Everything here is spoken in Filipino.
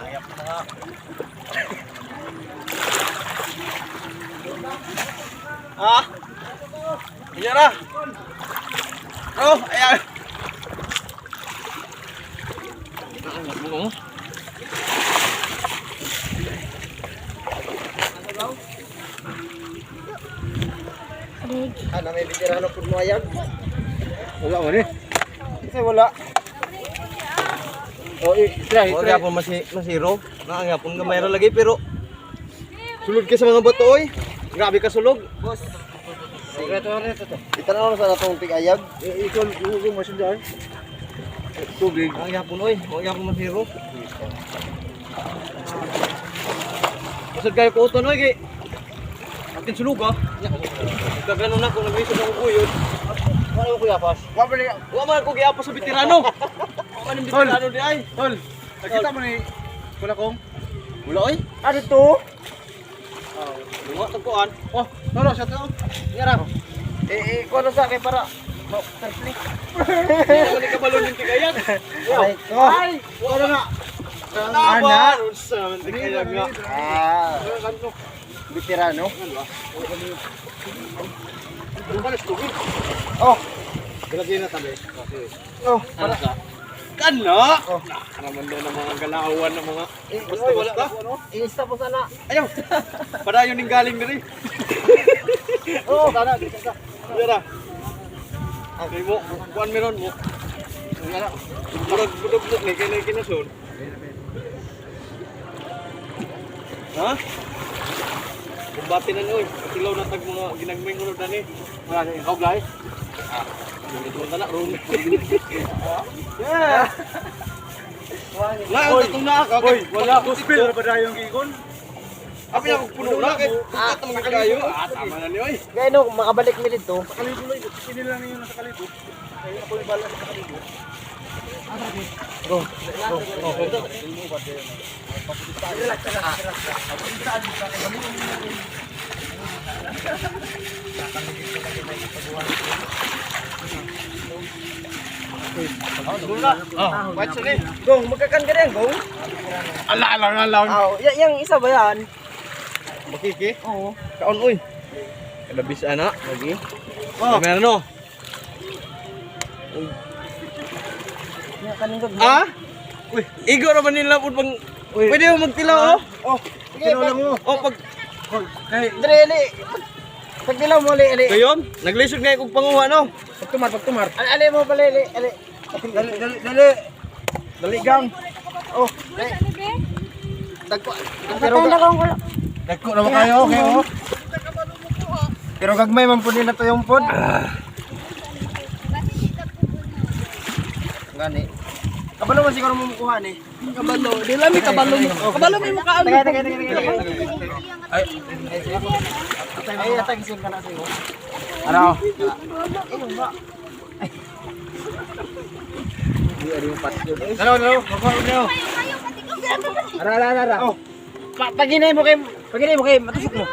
Ayap na nga. Ah! Ayan na! Oh, ayan! Ano may bitirano po mo ayag? Wala mo ni. Kasi wala. Oh, try. Wala po masiro. Nakangapon ka mayroon lagi pero sulod ka sa mga bato oy. Grabe ka sulog. Boss. Sikreto rin ito. Itanong sa natong tig-ayag. Ikon mo siya dyan. Tubig. Nakangapon oy. Wala po masiro. Masad kayo ko uton oy kay atin sulog ah. Gagano na kung naglisod ako kuyod. Ano ko yapas? Wa man ko giapos sa veterano. Wa man veterano di ay. Tol. Nakita mo ni wala kong. Wala oy. Ano to? Wa tagpuan. Oh, tolo sa to. Yara. Kuno sa akin para perfect. Wala ka balon ng tigayag. Ay, ay, wala na. Ana, unsa man tigayag nga. Ah, veterano. Oh, Lagi na tabi. oh, Para sa kana. Naman daw ng mga galawan ng mga basta-basta. Insta po sana. Ayaw. Padayon ning galing diri. Oh, sana dito. Dira. Okay mo, kuan meron mo. Ngara. Murag budog ni kay kinasun. Ha? Kumbati na noy. Tilaw na tag mga ginagmay ngulod na ni. Wala na ikaw guys. Dito na room. Yeah. Wala ang tatong na ka. Wala Gospel ba dayong gigon? Abi ako puno na kay. Katong kayo. Tama na ni oy. Kaya no, makabalik mi dito. Kalibo lang, sino lang yun sa kalibo. Ay, ako yung bala sa kalibo. Go. What's ni? Gong, magkakan ka rin, Gong. Ala. Oh, yang isa ba yan? Makiki. Oo. Kaon uy. Kada bisa na lagi. Oh. Meron no. Yang kanin ko. Ah? Uy, igo ra man nila pud pang pwede mo magtilaw oh. Oh, sige, Tinaw lang mo. Oh pag Dili. Pag dilaw mo, ali. kayon, naglisod nga kog panguha no. Pagtumar. Ali mo pala, ali. Dali, gang. Oh, dali. Pero Dagko naman kayo, okay oh. Pero gagmay man po nila to yung pod. Gani. Kabalo man siguro mo mukuha ni. Kabalo, di lami kabalo mo. Kabalo mo mukha ano. Ay, ay, atagisin ka na siguro. Ano? Ano? Ara. Oh, paginay mo kay matusok mo.